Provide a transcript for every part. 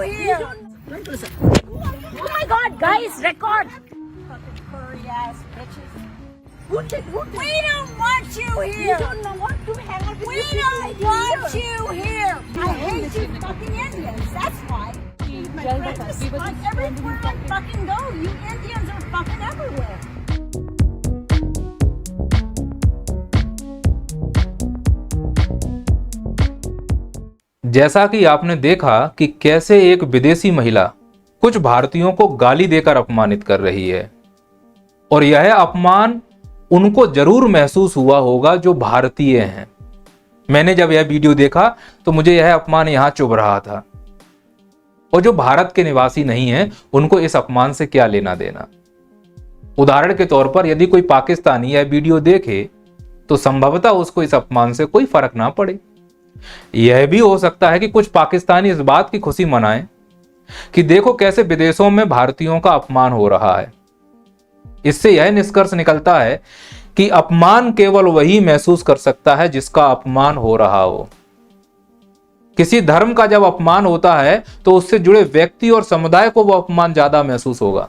here? Don't listen. Oh my God, guys, record. Fucking furry ass bitches. We don't want you here. You don't know what to hang out with. We don't want you here. I hate you fucking Indians. That's why. Like everywhere I fucking go, you Indians are fucking everywhere. जैसा कि आपने देखा कि कैसे एक विदेशी महिला कुछ भारतीयों को गाली देकर अपमानित कर रही है, और यह अपमान उनको जरूर महसूस हुआ होगा जो भारतीय हैं। मैंने जब यह वीडियो देखा तो मुझे यह अपमान यहां चुभ रहा था, और जो भारत के निवासी नहीं हैं उनको इस अपमान से क्या लेना देना। उदाहरण के तौर पर यदि कोई पाकिस्तानी यह वीडियो देखे तो संभवतः उसको इस अपमान से कोई फर्क ना पड़े। यह भी हो सकता है कि कुछ पाकिस्तानी इस बात की खुशी मनाएं कि देखो कैसे विदेशों में भारतीयों का अपमान हो रहा है। इससे यह निष्कर्ष निकलता है कि अपमान केवल वही महसूस कर सकता है जिसका अपमान हो रहा हो। किसी धर्म का जब अपमान होता है तो उससे जुड़े व्यक्ति और समुदाय को वह अपमान ज्यादा महसूस होगा।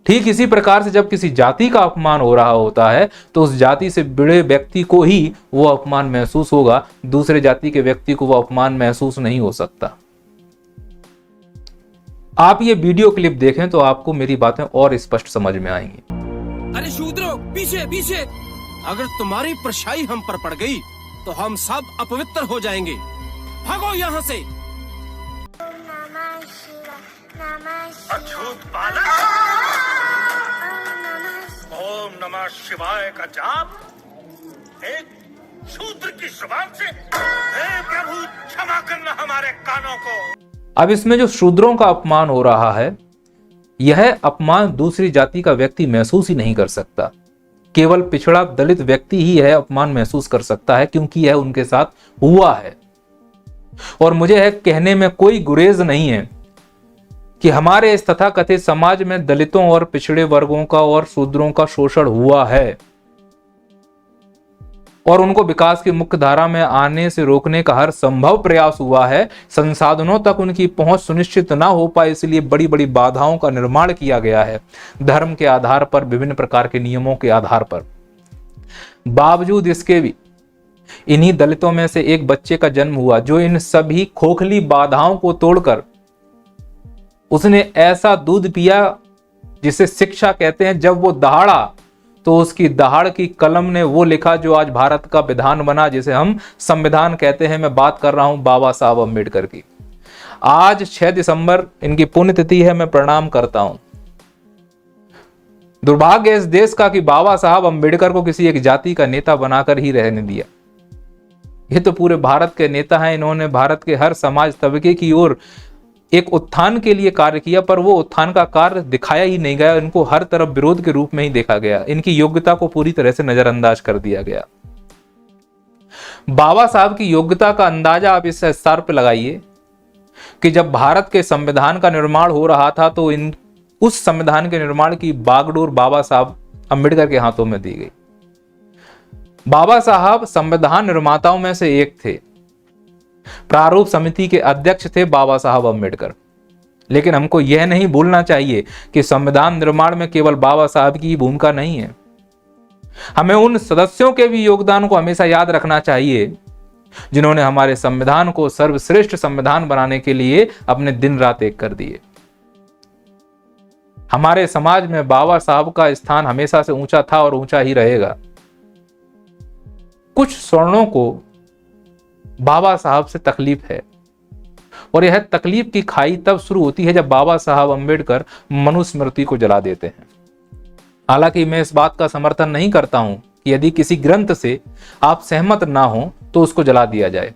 ठीक इसी प्रकार से जब किसी जाति का अपमान हो रहा होता है तो उस जाति से जुड़े व्यक्ति को ही वो अपमान महसूस होगा, दूसरे जाति के व्यक्ति को वो अपमान महसूस नहीं हो सकता। आप ये वीडियो क्लिप देखें तो आपको मेरी बातें और स्पष्ट समझ में आएंगी। अरे शूद्रो, पीछे पीछे, अगर तुम्हारी परछाई हम पर पड़ गई तो हम सब अपवित्र हो जाएंगे। भागो यहाँ से। अछूत बालक, ओम नमः शिवाय का जाप एक शूद्र की जुबान से। हे प्रभु, क्षमा करना हमारे कानों को। अब इसमें जो शूद्रों का अपमान हो रहा है, यह अपमान दूसरी जाति का व्यक्ति महसूस ही नहीं कर सकता। केवल पिछड़ा दलित व्यक्ति ही यह अपमान महसूस कर सकता है, क्योंकि यह उनके साथ हुआ है। और मुझे यह कहने में कोई गुरेज नहीं है कि हमारे इस तथाकथित समाज में दलितों और पिछड़े वर्गों का और शूद्रों का शोषण हुआ है, और उनको विकास की मुख्य धारा में आने से रोकने का हर संभव प्रयास हुआ है। संसाधनों तक उनकी पहुंच सुनिश्चित ना हो पाए, इसलिए बड़ी बड़ी बाधाओं का निर्माण किया गया है, धर्म के आधार पर, विभिन्न प्रकार के नियमों के आधार पर। बावजूद इसके भी इन्हीं दलितों में से एक बच्चे का जन्म हुआ जो इन सभी खोखली बाधाओं को तोड़कर उसने ऐसा दूध पिया जिसे शिक्षा कहते हैं। जब वो दहाड़ा तो उसकी दहाड़ की कलम ने वो लिखा जो आज भारत का विधान बना, जिसे हम संविधान कहते हैं। मैं बात कर रहा हूं बाबा साहब अम्बेडकर की। आज 6 दिसंबर इनकी पुण्यतिथि है। मैं प्रणाम करता हूं। दुर्भाग्य इस देश का कि बाबा साहब अम्बेडकर को किसी एक जाति का नेता बनाकर ही रहने दिया। ये तो पूरे भारत के नेता हैं। इन्होंने भारत के हर समाज तबके की ओर एक उत्थान के लिए कार्य किया, पर वो उत्थान का कार्य दिखाया ही नहीं गया। इनको हर तरफ विरोध के रूप में ही देखा गया। इनकी योग्यता को पूरी तरह से नजरअंदाज कर दिया गया। बाबा साहब की योग्यता का अंदाजा आप इस स्तर पर लगाइए कि जब भारत के संविधान का निर्माण हो रहा था तो उस संविधान के निर्माण की बागडोर बाबा साहब अम्बेडकर के हाथों में दी गई। बाबा साहब संविधान निर्माताओं में से एक थे। प्रारूप समिति के अध्यक्ष थे बाबा साहब अम्बेडकर। लेकिन हमको यह नहीं भूलना चाहिए कि संविधान निर्माण में केवल बाबा साहब की भूमिका नहीं है। हमें उन सदस्यों के भी योगदान को हमेशा याद रखना चाहिए जिन्होंने हमारे संविधान को सर्वश्रेष्ठ संविधान बनाने के लिए अपने दिन रात एक कर दिए। हमारे समाज में बाबा साहब का स्थान हमेशा से ऊंचा था और ऊंचा ही रहेगा। कुछ स्वर्णों को बाबा साहब से तकलीफ है, और यह तकलीफ की खाई तब शुरू होती है जब बाबा साहब अम्बेडकर मनुस्मृति को जला देते हैं। हालांकि मैं इस बात का समर्थन नहीं करता हूं कि यदि किसी ग्रंथ से आप सहमत ना हो तो उसको जला दिया जाए।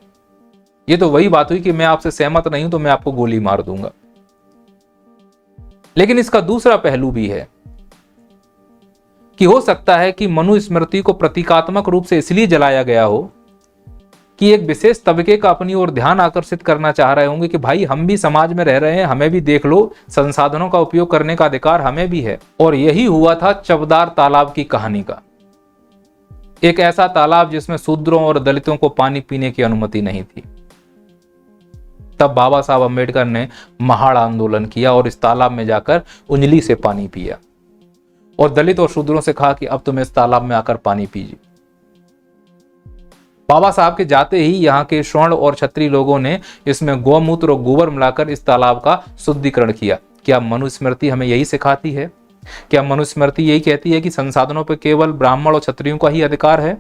ये तो वही बात हुई कि मैं आपसे सहमत नहीं हूं तो मैं आपको गोली मार दूंगा। लेकिन इसका दूसरा पहलू भी है कि हो सकता है कि मनुस्मृति को प्रतीकात्मक रूप से इसलिए जलाया गया हो कि एक विशेष तबके का अपनी ओर ध्यान आकर्षित करना चाह रहे होंगे कि भाई हम भी समाज में रह रहे हैं, हमें भी देख लो, संसाधनों का उपयोग करने का अधिकार हमें भी है। और यही हुआ था चवदार तालाब की कहानी का। एक ऐसा तालाब जिसमें शूद्रों और दलितों को पानी पीने की अनुमति नहीं थी। तब बाबा साहब अम्बेडकर ने महाड़ आंदोलन किया और इस तालाब में जाकर उंगली से पानी पिया और दलित और शूद्रों से कहा कि अब तुम इस तालाब में आकर पानी पीजिए। बाबा साहब के जाते ही यहाँ के स्वर्ण और क्षत्रिय लोगों ने इसमें गौमूत्र और गोबर मिलाकर इस तालाब का शुद्धिकरण किया। क्या मनुस्मृति हमें यही सिखाती है? क्या मनुस्मृति यही कहती है कि संसाधनों पर केवल ब्राह्मण और क्षत्रियों का ही अधिकार है?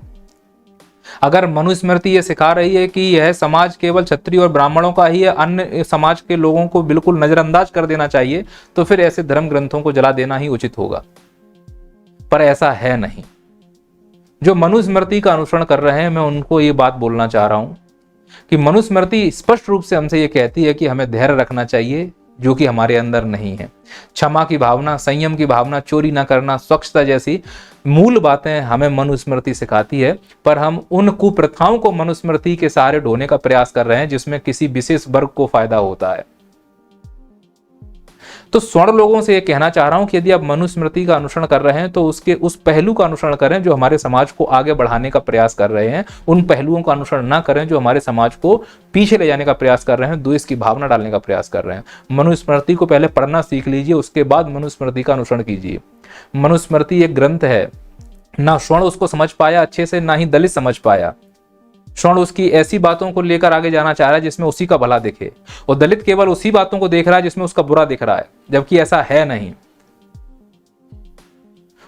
अगर मनुस्मृति ये सिखा रही है कि यह समाज केवल क्षत्रिय और ब्राह्मणों का ही है, अन्य समाज के लोगों को बिल्कुल नजरअंदाज कर देना चाहिए, तो फिर ऐसे धर्म ग्रंथों को जला देना ही उचित होगा। पर ऐसा है नहीं। जो मनुस्मृति का अनुसरण कर रहे हैं, मैं उनको ये बात बोलना चाह रहा हूं कि मनुस्मृति स्पष्ट रूप से हमसे ये कहती है कि हमें धैर्य रखना चाहिए, जो कि हमारे अंदर नहीं है। क्षमा की भावना, संयम की भावना, चोरी न करना, स्वच्छता जैसी मूल बातें हमें मनुस्मृति सिखाती है, पर हम उन कुप्रथाओं को मनुस्मृति के सहारे ढोने का प्रयास कर रहे हैं जिसमें किसी विशेष वर्ग को फायदा होता है। तो स्वर्ण लोगों से यह कहना चाह रहा हूं कि यदि आप मनुस्मृति का अनुसरण कर रहे हैं तो उसके उस पहलू का अनुसरण करें जो हमारे समाज को आगे बढ़ाने का प्रयास कर रहे हैं। उन पहलुओं का अनुसरण ना करें जो हमारे समाज को पीछे ले जाने का प्रयास कर रहे हैं, द्वेष की भावना डालने का प्रयास कर रहे हैं। मनुस्मृति को पहले पढ़ना सीख लीजिए, उसके बाद मनुस्मृति का अनुसरण कीजिए। मनुस्मृति एक ग्रंथ है, ना स्वर्ण उसको समझ पाया अच्छे से, ना ही दलित समझ पाया। स्वर्ण उसकी ऐसी बातों को लेकर आगे जाना चाह रहा है जिसमें उसी का भला दिखे, और दलित केवल उसी बातों को देख रहा है जिसमें उसका बुरा दिख रहा है, जबकि ऐसा है नहीं।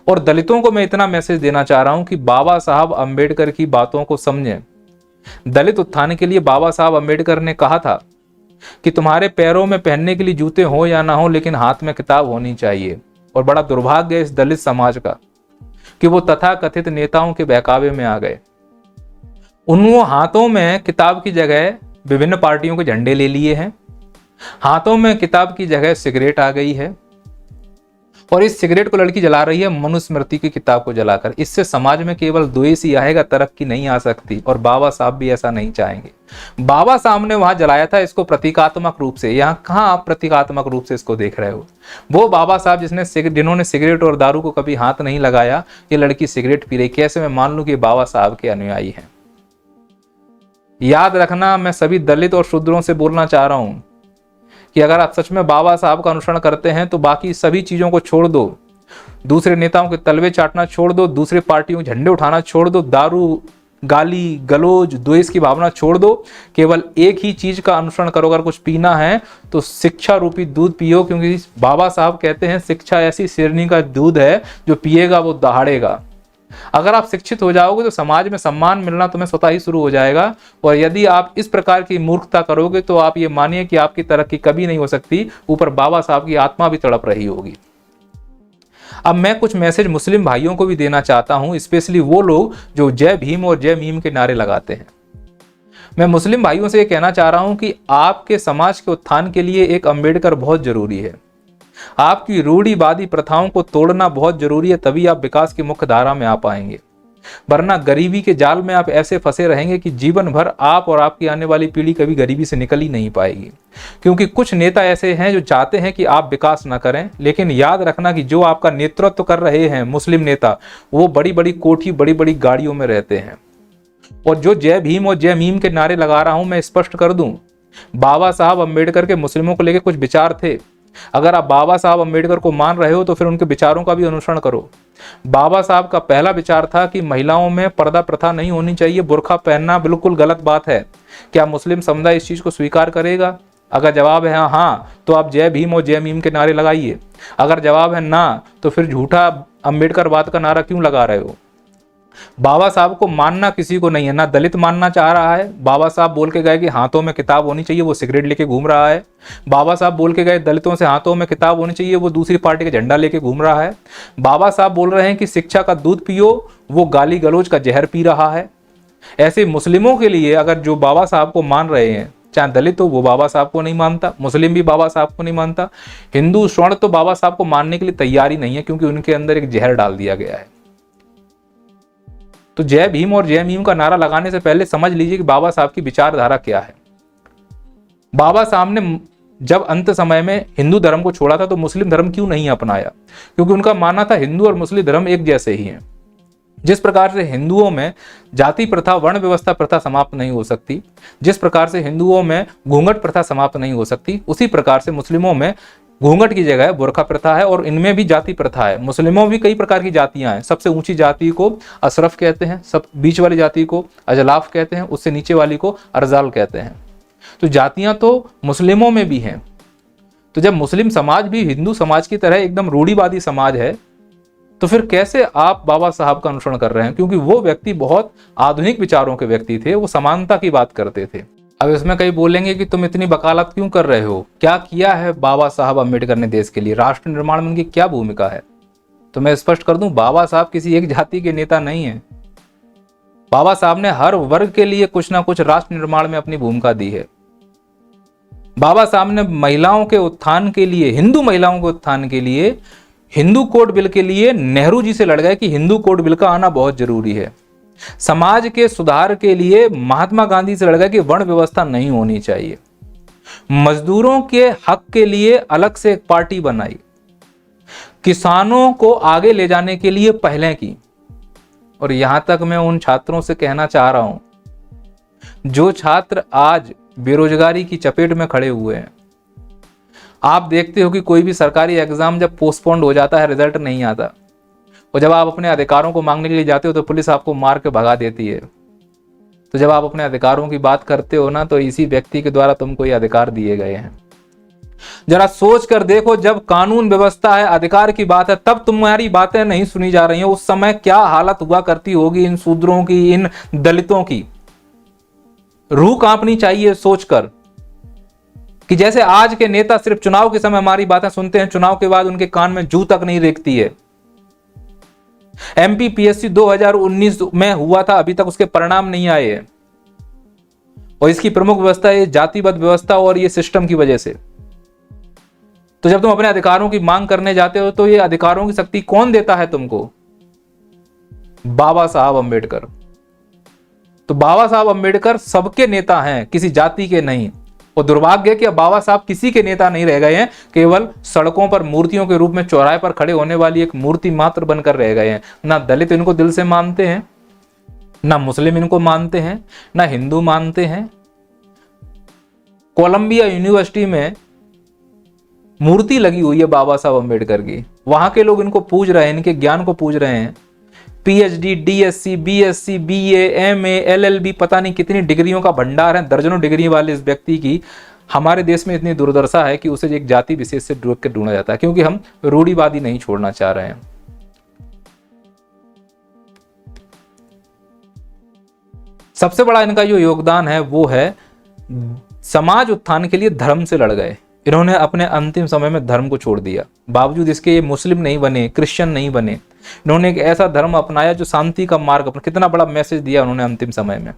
और दलितों को मैं इतना मैसेज देना चाह रहा हूं कि बाबा साहब अंबेडकर की बातों को समझें। दलित उत्थान के लिए बाबा साहब अंबेडकर ने कहा था कि तुम्हारे पैरों में पहनने के लिए जूते हो या ना हो, लेकिन हाथ में किताब होनी चाहिए। और बड़ा दुर्भाग्य है इस दलित समाज का कि वो तथाकथित नेताओं के बहकावे में आ गए। उन हाथों में किताब की जगह विभिन्न पार्टियों के झंडे ले लिए हैं, हाथों में किताब की जगह सिगरेट आ गई है, और इस सिगरेट को लड़की जला रही है मनुस्मृति की किताब को जलाकर। इससे समाज में केवल द्वेष ही आएगा, तरक्की नहीं आ सकती, और बाबा साहब भी ऐसा नहीं चाहेंगे। बाबा साहब ने वहां जलाया था इसको प्रतीकात्मक रूप से, यहाँ कहां आप प्रतीकात्मक रूप से इसको देख रहे हो? वो बाबा साहब जिन्होंने सिगरेट और दारू को कभी हाथ नहीं लगाया, ये लड़की सिगरेट पी रही, कैसे मैं मान लूं कि बाबा साहब के अनुयायी हैं? याद रखना, मैं सभी दलित और शूद्रों से बोलना चाह रहा हूं कि अगर आप सच में बाबा साहब का अनुसरण करते हैं तो बाकी सभी चीजों को छोड़ दो, दूसरे नेताओं के तलवे चाटना छोड़ दो, दूसरे पार्टियों के झंडे उठाना छोड़ दो, दारू, गाली गलौज, द्वेष की भावना छोड़ दो। केवल एक ही चीज का अनुसरण करो। अगर कुछ पीना है तो शिक्षा रूपी दूध पियो, क्योंकि बाबा साहब कहते हैं शिक्षा ऐसी शेरनी का दूध है जो पिएगा वो दहाड़ेगा। अगर आप शिक्षित हो जाओगे तो समाज में सम्मान मिलना तुम्हें स्वतः ही शुरू हो जाएगा, और यदि आप इस प्रकार की मूर्खता करोगे तो आप ये मानिए कि आपकी तरक्की कभी नहीं हो सकती, ऊपर बाबा साहब की आत्मा भी तड़प रही होगी। अब मैं कुछ मैसेज मुस्लिम भाइयों को भी देना चाहता हूं, स्पेशली वो लोग जो जय भीम और जय मीम के नारे लगाते हैं। मैं मुस्लिम भाइयों से ये कहना चाह रहा हूं कि आपके समाज के उत्थान के लिए एक अंबेडकर बहुत जरूरी है। आपकी रूढ़िवादी प्रथाओं को तोड़ना बहुत जरूरी है, तभी आप विकास की मुख्य धारा में आ पाएंगे। वरना गरीबी के जाल में आप ऐसे फंसे रहेंगे कि जीवन भर आप और आपकी आने वाली पीढ़ी कभी गरीबी से निकल ही नहीं पाएगी। क्योंकि कुछ नेता ऐसे हैं जो चाहते हैं कि आप विकास ना करें, लेकिन याद रखना कि जो आपका नेतृत्व कर रहे हैं मुस्लिम नेता, वो बड़ी बड़ी कोठी, बड़ी बड़ी गाड़ियों में रहते हैं। और जो जय भीम और जय मीम के नारे लगा रहा हूं, मैं स्पष्ट कर दूं, बाबा साहब अंबेडकर के मुस्लिमों को लेकर कुछ विचार थे। अगर आप बाबा साहब अंबेडकर को मान रहे हो तो फिर उनके विचारों का भी अनुसरण करो। बाबा साहब का पहला विचार था कि महिलाओं में पर्दा प्रथा नहीं होनी चाहिए, बुर्का पहनना बिल्कुल गलत बात है। क्या मुस्लिम समुदाय इस चीज को स्वीकार करेगा? अगर जवाब है हाँ, तो आप जय भीम और जय मीम के नारे लगाइए। अगर जवाब है ना, तो फिर झूठा अंबेडकरवाद का नारा क्यों लगा रहे हो? बाबा साहब को मानना किसी को नहीं है, ना दलित मानना चाह रहा है। बाबा साहब बोल के गए कि हाथों में किताब होनी चाहिए, वो सिगरेट लेके घूम रहा है। बाबा साहब बोल के गए दलितों से हाथों में किताब होनी चाहिए, वो दूसरी पार्टी का झंडा लेके घूम रहा है। बाबा साहब बोल रहे हैं कि शिक्षा का दूध पियो, वो गाली गलौज का जहर पी रहा है। ऐसे मुस्लिमों के लिए अगर जो बाबा साहब को मान रहे हैं, चाहे दलित हो, वो बाबा साहब को नहीं मानता, मुस्लिम भी बाबा साहब को नहीं मानता, हिंदू स्वर्ण तो बाबा साहब को मानने के लिए तैयार ही नहीं है, क्योंकि उनके अंदर एक जहर डाल दिया गया है। तो जय भीम और जय मीम का नारा लगाने से पहले समझ लीजिए कि बाबा साहब की विचारधारा क्या है। बाबा साहब ने जब अंत समय में हिंदू धर्म को छोड़ा था तो मुस्लिम धर्म क्यों नहीं अपनाया? क्योंकि उनका मानना था हिंदू और मुस्लिम धर्म एक जैसे ही हैं। जिस प्रकार से हिंदुओं में जाति प्रथा, वर्ण व्यवस्था प्रथा समाप्त नहीं हो सकती, जिस प्रकार से हिंदुओं में घूंघट प्रथा समाप्त नहीं हो सकती, उसी प्रकार से मुस्लिमों में घूंघट की जगह बुर्का प्रथा है और इनमें भी जाति प्रथा है। मुस्लिमों में भी कई प्रकार की जातियां हैं। सबसे ऊंची जाति को अशरफ कहते हैं, सब बीच वाली जाति को अजलाफ कहते हैं, उससे नीचे वाली को अर्जाल कहते हैं। तो जातियां तो मुस्लिमों में भी हैं। तो जब मुस्लिम समाज भी हिंदू समाज की तरह एकदम रूढ़िवादी समाज है, तो फिर कैसे आप बाबा साहब का अनुसरण कर रहे हैं? क्योंकि वो व्यक्ति बहुत आधुनिक विचारों के व्यक्ति थे, वो समानता की बात करते थे। अब इसमें कई बोलेंगे कि तुम इतनी वकालत क्यों कर रहे हो, क्या किया है बाबा साहब अम्बेडकर ने देश के लिए, राष्ट्र निर्माण में उनकी क्या भूमिका है? तो मैं स्पष्ट कर दूं, बाबा साहब किसी एक जाति के नेता नहीं है। बाबा साहब ने हर वर्ग के लिए कुछ ना कुछ राष्ट्र निर्माण में अपनी भूमिका दी है। बाबा साहब ने महिलाओं के उत्थान के लिए, हिंदू महिलाओं के उत्थान के लिए, हिंदू कोड बिल के लिए नेहरू जी से लड़ गए कि हिंदू कोड बिल का आना बहुत जरूरी है। समाज के सुधार के लिए महात्मा गांधी से लड़ गए कि वर्ण व्यवस्था नहीं होनी चाहिए। मजदूरों के हक के लिए अलग से एक पार्टी बनाई। किसानों को आगे ले जाने के लिए पहले की। और यहां तक मैं उन छात्रों से कहना चाह रहा हूं, जो छात्र आज बेरोजगारी की चपेट में खड़े हुए हैं। आप देखते हो कि कोई भी सरकारी एग्जाम जब पोस्टपोन्ड हो जाता है, रिजल्ट नहीं आता, और जब आप अपने अधिकारों को मांगने के लिए जाते हो तो पुलिस आपको मार के भगा देती है। तो जब आप अपने अधिकारों की बात करते हो ना, तो इसी व्यक्ति के द्वारा तुमको ये अधिकार दिए गए हैं। जरा सोच कर देखो, जब कानून व्यवस्था है, अधिकार की बात है, तब तुम्हारी बातें नहीं सुनी जा रही हैं, उस समय क्या हालत हुआ करती होगी इन शूद्रों की, इन दलितों की। रूह कांपनी चाहिए सोचकर कि जैसे आज के नेता सिर्फ चुनाव के समय हमारी बातें सुनते हैं, चुनाव के बाद उनके कान में जू तक नहीं रेंगती है। एमपीपीएससी 2019 में हुआ था, अभी तक उसके परिणाम नहीं आए हैं, और इसकी प्रमुख व्यवस्था ये जातिगत व्यवस्था और ये सिस्टम की वजह से। तो जब तुम अपने अधिकारों की मांग करने जाते हो, तो ये अधिकारों की शक्ति कौन देता है तुमको? बाबा साहब अम्बेडकर। तो बाबा साहब अम्बेडकर सबके नेता हैं, किसी जाति के नहीं। और दुर्भाग्य है कि अब बाबा साहब किसी के नेता नहीं रह गए हैं, केवल सड़कों पर मूर्तियों के रूप में चौराहे पर खड़े होने वाली एक मूर्ति मात्र बनकर रह गए हैं। ना दलित इनको दिल से मानते हैं, ना मुस्लिम इनको मानते हैं, ना हिंदू मानते हैं। कोलंबिया यूनिवर्सिटी में मूर्ति लगी हुई है बाबा साहब अम्बेडकर की, वहां के लोग इनको पूज रहे हैं, इनके ज्ञान को पूज रहे हैं। PhD, DSC, BSc, BA, MA, LLB, पता नहीं कितनी डिग्रियों का भंडार है, दर्जनों डिग्री वाले इस व्यक्ति की। हमारे देश में इतनी दुर्दशा है कि उसे एक जाति विशेष से ढूंढा जाता है, क्योंकि हम रूढ़िवादी नहीं छोड़ना चाह रहे हैं। सबसे बड़ा इनका जो योगदान है वो है समाज उत्थान के लिए धर्म से लड़ गए। इन्होंने अपने अंतिम समय में धर्म को छोड़ दिया, बावजूद इसके ये मुस्लिम नहीं बने, क्रिश्चियन नहीं बने। इन्होंने एक ऐसा धर्म अपनाया जो शांति का मार्ग अपना। कितना बड़ा मैसेज दिया उन्होंने अंतिम समय में।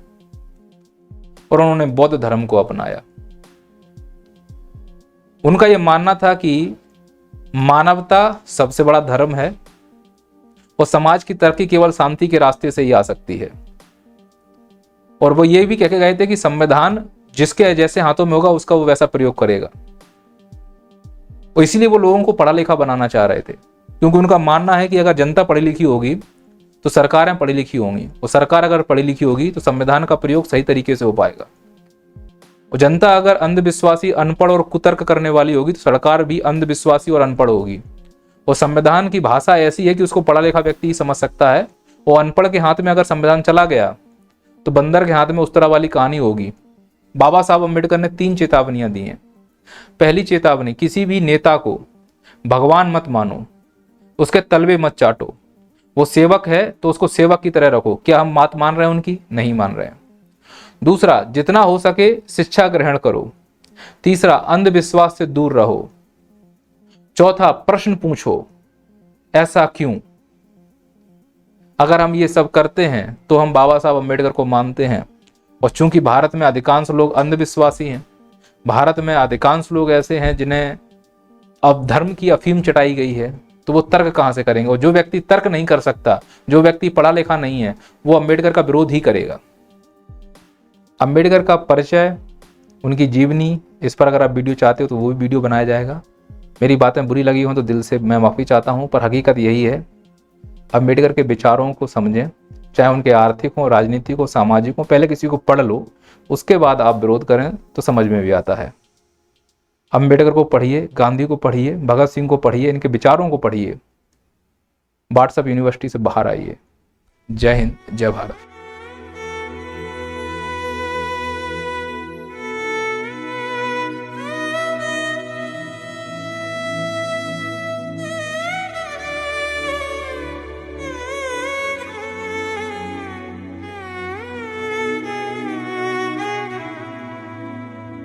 और उन्होंने बौद्ध धर्म को अपनाया। उनका यह मानना था कि मानवता सबसे बड़ा धर्म है और समाज की तरक्की केवल शांति के रास्ते से ही आ सकती है। और वो ये भी कह के गए थे कि संविधान जिसके जैसे हाथों में होगा उसका वो वैसा प्रयोग करेगा। और इसीलिए वो लोगों को पढ़ा लिखा बनाना चाह रहे थे, क्योंकि उनका मानना है कि अगर जनता पढ़ी लिखी होगी तो सरकारें पढ़ी लिखी होंगी, और सरकार अगर पढ़ी लिखी होगी तो संविधान का प्रयोग सही तरीके से हो पाएगा। और जनता अगर अंधविश्वासी, अनपढ़ और कुतर्क करने वाली होगी तो सरकार भी अंधविश्वासी और अनपढ़ होगी। और संविधान की भाषा ऐसी है कि उसको पढ़ा लिखा व्यक्ति ही समझ सकता है, और अनपढ़ के हाथ में अगर संविधान चला गया तो बंदर के हाथ में उस तरह वाली कहानी होगी। बाबा साहब अम्बेडकर ने 3 चेतावनियां दी हैं। पहली चेतावनी, किसी भी नेता को भगवान मत मानो, उसके तलवे मत चाटो। वो सेवक है तो उसको सेवक की तरह रखो। क्या हम बात मान रहे हैं उनकी? नहीं मान रहे हैं। दूसरा, जितना हो सके शिक्षा ग्रहण करो। तीसरा, अंधविश्वास से दूर रहो। चौथा, प्रश्न पूछो, ऐसा क्यों? अगर हम ये सब करते हैं तो हम बाबा साहब अम्बेडकर को मानते हैं। और चूंकि भारत में अधिकांश लोग अंधविश्वासी हैं, भारत में अधिकांश लोग ऐसे हैं जिन्हें अब धर्म की अफीम चटाई गई है, तो वो तर्क कहां से करेंगे? और जो व्यक्ति तर्क नहीं कर सकता, जो व्यक्ति पढ़ा लिखा नहीं है, वो अम्बेडकर का विरोध ही करेगा। अम्बेडकर का परिचय, उनकी जीवनी, इस पर अगर आप वीडियो चाहते हो तो वो भी वीडियो बनाया जाएगा। मेरी बातें बुरी लगी हो तो दिल से मैं माफ़ी चाहता हूँ, पर हकीकत यही है अम्बेडकर के विचारों को समझें, चाहे उनके आर्थिक हो, राजनीतिक हो, सामाजिक हो। पहले किसी को पढ़ लो, उसके बाद आप विरोध करें तो समझ में भी आता है। अम्बेडकर को पढ़िए, गांधी को पढ़िए, भगत सिंह को पढ़िए, इनके विचारों को पढ़िए। व्हाट्सएप यूनिवर्सिटी से बाहर आइए। जय हिंद, जय भारत।